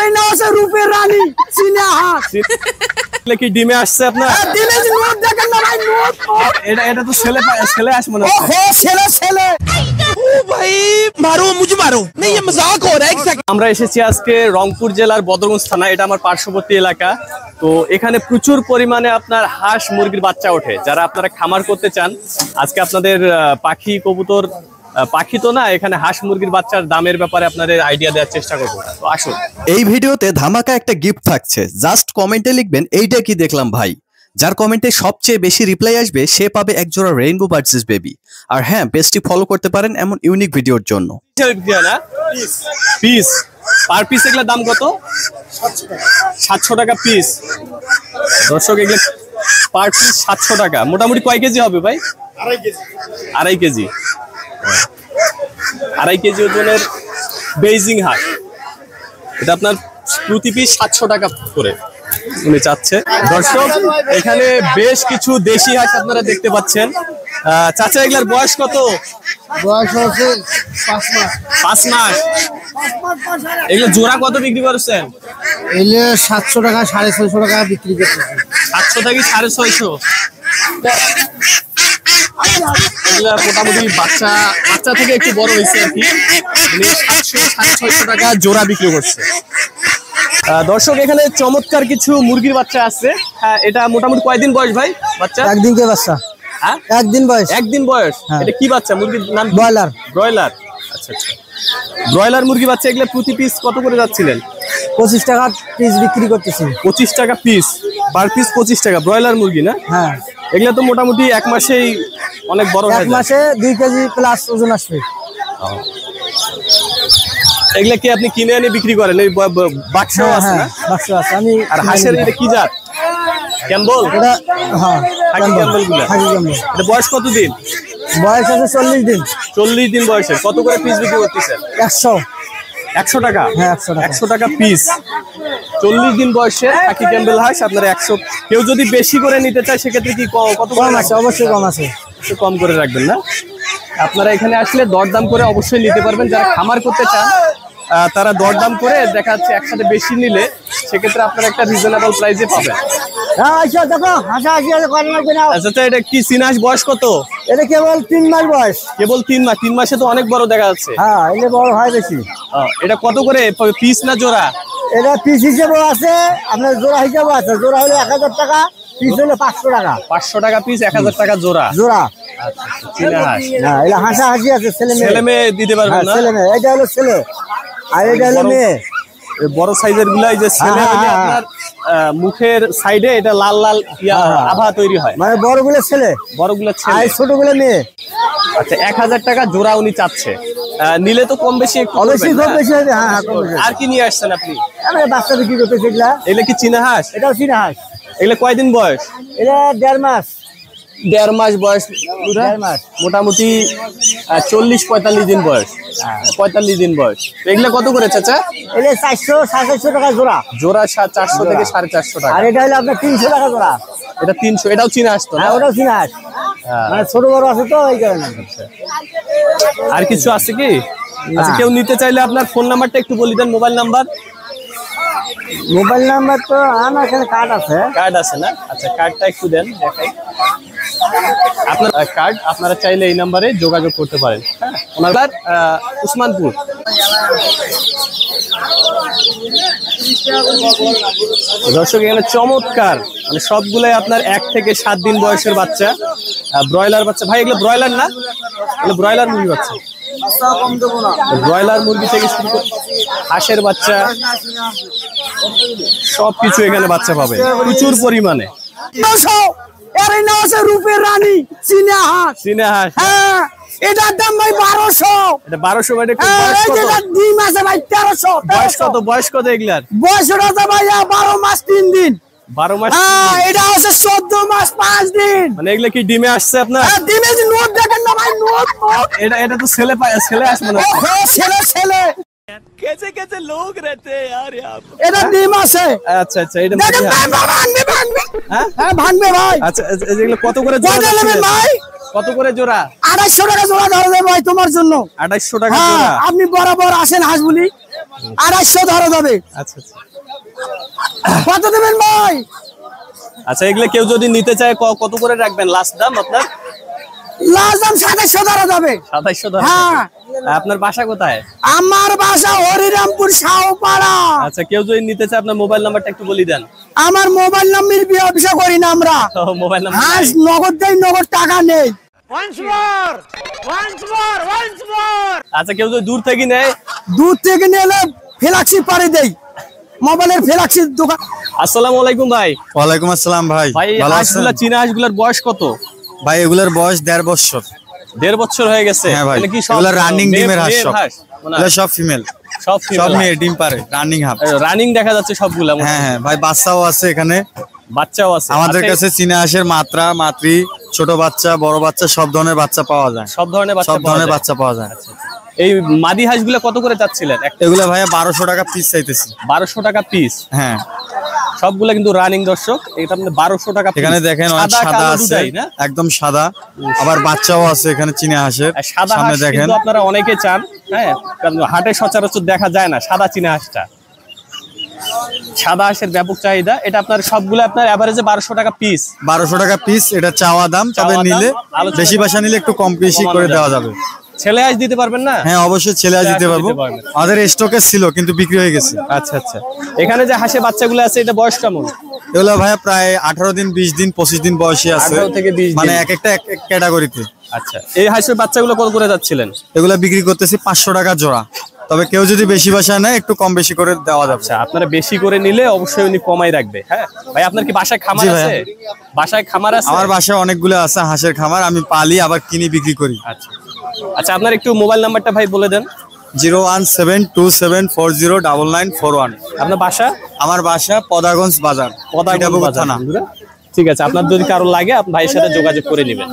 আরে না আছে রূপের রানী চিনা হাঁস কি ডিমে আসছে আপনার? ডিমে নোট দেখেন না ভাই, নোট এটা তো ছেলে আসে মনে হচ্ছে। ওহো ছেলে ओ भाई मारो मुझे मारो नहीं, ये मजाक हो रहा है। আমরা এসেছি আজকে রংপুর জেলার বদরগঞ্জ থানা, এটা আমার পার্শ্ববর্তী এলাকা। তো এখানে প্রচুর পরিমাণে আপনার হাঁস মুরগির বাচ্চা ওঠে। যারা আপনারা খামার করতে চান, আজকে আপনাদের পাখি কবুতর, পাখি তো না, এখানে হাঁস মুরগির বাচ্চার দামের ব্যাপারে আপনাদের আইডিয়া দেওয়ার চেষ্টা করবো। তো আসুন। এই ভিডিওতে ধামাকা একটা গিফট থাকছে, জাস্ট কমেন্টে লিখবেন এইটা কি দেখলাম ভাই। যার কমেন্টে সবচেয়ে বেশি রিপ্লাই আসবে সে পাবে একজোড়া রেইনবো বার্ডস বেবি। আর হ্যাঁ, পেজটি ফলো করতে পারেন এমন ইউনিক ভিডিওর জন্য। পিস পার পিস এগুলোর দাম কত? 700 টাকা পিস। দর্শক, এগুলো পার পিস 700 টাকা। মোটামুটি কয় কেজি হবে ভাই? আড়াই কেজি। 2.5 কেজি ওজনের বেইজিং হাঁস, এটা আপনার প্রতি পিস 700 টাকা করে উনি চাচ্ছে। দর্শক, এখানে বেশ কিছু দেশি হাঁস আপনারা দেখতে পাচ্ছেন। চাচা, এগুলার বয়স কত? বয়স হচ্ছে 5 মাস। এগুলো জোড়া কত বিক্রি করছেন? এলে 700 টাকা 650 টাকা বিক্রি করতেছে। 700 থেকে 650। এগুলা মোটামুটি বাচ্চা থেকে একটু বড় হয়েছে আর কি। 700-650 টাকা জোড়া বিক্রি করছে। দর্শক, এখানে চমৎকার কিছু মুরগির বাচ্চা আছে। হ্যাঁ, এটা মোটামুটি কয়দিন বয়স ভাই বাচ্চা? একদিনকে বাচ্চা। হ্যাঁ, একদিন বয়স। এটা কি বাচ্চা? মুরগির নাম ব্রয়লার। আচ্ছা। ব্রয়লার মুরগি বাচ্চা। এগুলো প্রতি পিস কত করে যাচ্ছিলেন? 25 টাকা পিস বিক্রি করতেছি। 25 টাকা পিস, পার পিস 25 টাকা। ব্রয়লার মুরগি না? হ্যাঁ। এগুলো তো মোটামুটি 1 মাসেই অনেক বড় হয়ে যায়। 1 মাসে 2 কেজি প্লাস ওজন আসবে। এগুলা কি আপনি কিনে এনে বিক্রি করেন? এই বাক্স আছে না? বাক্স আছে। আমি আর হাঁসের এটা কি জাত? ক্যাম্বল। এটা হ্যাঁ, ক্যাম্বল গুলা। এটা বয়স কত দিন? বয়স আছে 40 দিন। 40 দিন বয়সে কত করে পিস বিক্রি করতেছেন? 100 টাকা। হ্যাঁ, 100 টাকা পিস। 40 দিন বয়সে খাকি ক্যাম্বেল হাঁস আপনারা 100। কেউ যদি বেশি করে নিতে চায় সেক্ষেত্রে কি কত কম আছে? অবশ্যই কম আছে। একটু কম করে রাখবেন না? আপনারা এখানে আসলে দরদাম করে অবশ্যই নিতে পারবেন। যারা খামার করতে চান তারা দরদাম করে, দেখা যাচ্ছে একসাথে বেশি নিলে সেক্ষেত্রে আপনারা একটা রিজনেবল প্রাইসে পাবেন। আচ্ছা, এটা কি চীনা হাঁস? বয়স কত? এটা কেবল 3 মাস বয়স। কেবল 3 মাস? 3 মাসে তো অনেক বড় দেখা যাচ্ছে। হ্যাঁ, এটা বড় হয় বেশি। এটা কত করে পিস না জোড়া? এটা পিস হিসেবে আছে, আপনার জোড়া হিসেবে আছে। জোড়া হলো 1000 টাকা, পিস হলো 500 টাকা। 500 টাকা পিস, 1000 টাকা জোড়া। চীনা হাঁস। হ্যাঁ, এটা হাঁসি আছে। ছেলে মেয়ে দিতে পারবেন না? ছেলে মেয়ে। এটা হলো ছেলে আর এটা হলো মেয়ে। বড় সাইজের গুলা যে ছেলে হলে আপনার মুখের সাইডে এটা লাল লাল আভা তৈরি হয়, মানে বড়গুলো ছেলে, বড়গুলো ছেলে, আর ছোটগুলো মেয়ে। আচ্ছা, 1000 টাকা জোড়া উনি চাচ্ছে। নিলে তো কম বেশি একটু অবশ্যই কম বেশি হবে। হ্যাঁ, আর কি নিয়ে আসছেন আপনি? আমরা বাচ্চা বিক্রি করতে শিখলা। এগুলো কি চীনা হাঁস? এটাও চীনা হাঁস। এগুলো কয়দিন বয়স? এটা 1.5 মাস। 1.5 মাস বয়স। মোটামুটি 40-45 দিন বয়স। 45 দিন বয়স। এগুলো কত করে চাচা? এটা 400-450 টাকা জোড়া। জোড়া 400 থেকে 450 টাকা। আর এটা হলো আপনার 300 টাকা জোড়া। এটা 300। এটাও চীনা হাঁস তো? হ্যাঁ, ওটাও চীনা হাঁস। মানে ছোট বড় আছে তো এই কারণে। আর কিছু আছে কি? আচ্ছা, কেউ নিতে চাইলে আপনার ফোন নাম্বারটা একটু বলে দেন। মোবাইল নাম্বার তো আমার এখানে কার্ড আছে। কার্ড আছে না? আচ্ছা, কার্ডটা একটু দেন, দেখাই। আপনার কার্ড আপনারা চাইলে এই নাম্বারে যোগাযোগ করতে পারেন। হ্যাঁ, ওনার উসমানপুর। দর্শক, এখানে চমৎকার, মানে সবগুলাই আপনার 1 থেকে 7 দিন বয়সের বাচ্চা, ব্রয়লার বাচ্চা। ভাই, এগুলো ব্রয়লার না? এগুলো ব্রয়লার মুরগি বাচ্চা। ব্রয়লার মুরগি থেকে শুরু করে হাঁসের বাচ্চা, সবকিছু এখানে বাচ্চা পাবে প্রচুর পরিমাণে। রূপের রানী চীনা হাঁস। হ্যাঁ, এটার দাম ভাই 1200। এটা 1200। ভাই, 2 মাসে ভাই 1300। বয়স কত এগুলার? বয়স হচ্ছে ভাই 12 মাস 3 দিন। 12 মাস। এটা হচ্ছে 14 মাস 5 দিন। মানে এগুলা কি ডিমে আসছে আপনার? ডিমে নোট দেখেন না ভাই, নোট। এটা তো ছেলে আসে মনে হয়। ছেলে कैसे लोग रहते हैं यार यहाँ पे। এটা ডিম আছে। আচ্ছা, এটা ভাঙবে ভাই। আচ্ছা, এগুলো কত করে জোড়া ভাই? কত করে জোড়া? 250 টাকা জোড়া ধরে ভাই তোমার জন্য। 250 টাকা জোড়া। আপনি বরাবর আসেন হাঁস বলি। 250 ধরা যাবে। আচ্ছা আচ্ছা কত দেবেন ভাই? আচ্ছা, এগুলো কেউ যদি নিতে চায় কত করে রাখবেন লাস্ট দাম আপনার? লাস্ট দাম 2700 ধরা যাবে। 2700 ধরা হ্যাঁ। যাবে। আপনার বাসা কোথায়? আমার বাসা হরিরামপুর শাহপাড়া। আচ্ছা, কেউ যদি নিতে চায় আপনার মোবাইল নাম্বারটা একটু বলে দেন। আমার মোবাইল নাম্বার ব্যবসা করি না আমরা। মোবাইল নাম্বার হাঁস নগদ দেই, নগদ টাকা নেই। আচ্ছা, কেউ যদি দূর থেকে নেয়? দূর থেকে নিলে ফ্ল্যাক্সি পারে দেই, মোবাইলের ফ্ল্যাক্সি দোকান। আসসালামু আলাইকুম ভাই। ওয়ালাইকুম আসসালাম ভাই। ভাই ভালো আছেন? হাঁসগুলা, চীনা হাঁসগুলার বয়স কত? ভাই এগুলার বয়স 1.5 বছর। 1.5 বছর হয়ে গেছে? হ্যাঁ ভাই, এগুলো কি সব এগুলা রানিং মেয়ে- ডিমের হাঁস মেয়ের সব। হাঁস? মনে হয়। এগুলা সব ফিমেল, সব সব female মেয়ে ডিম পারে, রানিং হাফ। হাঁস। রানিং দেখা যাচ্ছে সবগুলা। হ্যাঁ হ্যাঁ ভাই, বাচ্চাও আছে এখানে বাচ্চাও আছে আমাদের আচ্ছা, কাছে। চীনা হাঁসের মাত্রা, মাতৃ, ছোট বাচ্চা, বড় বাচ্চা সব ধরনের বাচ্চা পাওয়া যায়। সব ধরনের বাচ্চা সব পাওয়া ধরনের যায়। বাচ্চা পাওয়া যায়। এই মাদি হাঁসগুলা কত করে চাচ্ছিলেন? এগুলা ভাইয়া 1200 টাকা পিস চাইতেছি। 1200 টাকা পিস। হ্যাঁ, সবগুলা কিন্তু রানিং দর্শক, এটা আপনি 1200 টাকা piece। এখানে দেখেন অনেক সাদা কালো আছে, দুটাই না? একদম সাদা। আবার বাচ্চাও আছে এখানে চীনা হাঁসের। আর সাদা সামনে হাঁস দেখেন। কিন্তু আপনারা অনেকে চান, হ্যাঁ, কারণ হাটে সচরাচর দেখা যায় না সাদা চীনা হাঁসটা। সাদা হাঁসের ব্যাপক চাহিদা। এটা আপনার সবগুলো আপনার এভারেজে 1200 টাকা পিস। 1200 টাকা পিস, এটা চাওয়া দাম। তবে চাওয়া দাম, নিলে আলোচনা বেশি বাসা নিলে একটু কম বেশি কমানো করে যাবে। দেওয়া যাবে। ছেলে হাঁস দিতে পারবেন না? হ্যাঁ অবশ্যই ছেলে হাঁস দিতে পারবো। দিতে পারবেন। আমাদের স্টকে ছিল কিন্তু বিক্রি হয়ে গেছে। আচ্ছা আচ্ছা। এখানে যে হাঁসের বাচ্চাগুলো আছে, এটা বয়স কেমন? এগুলো ভাইয়া প্রায় 18 দিন, 20 দিন, 25 দিন বয়সী আছে। 18 থেকে 20 দিন। মানে এক একটা এক এক ক্যাটাগরিতে। আচ্ছা, এই হাঁসের বাচ্চাগুলো কত করে যাচ্ছিলেন? এগুলো বিক্রি করতেছি 500 টাকা জোড়া। তবে কেউ যদি বেশি বাসা নেয় একটু কম বেশি করে দেওয়া যাবে। আচ্ছা, আপনারা বেশি করে নিলে অবশ্যই উনি কমাই রাখবে। হ্যাঁ ভাই, আপনার কি বাসায় খামার জি ভাইয়া। আছে? বাসায় খামার আছে? আমার বাসায় অনেকগুলো আছে হাঁসের খামার, আমি পালি আবার কিনি বিক্রি করি। আচ্ছা আচ্ছা, আপনার একটু মোবাইল নাম্বারটা ভাই বলে দেন। 01727409941। আপনার বাসা? আমার বাসা পদাগঞ্জ বাজার, পদাগঞ্জ ইটাবুর বাজার, থানা। বন্ধুরা। ঠিক আছে, আপনার যদি কারো লাগে আপনি ভাইয়ের সাথে যোগাযোগ করে নেবেন।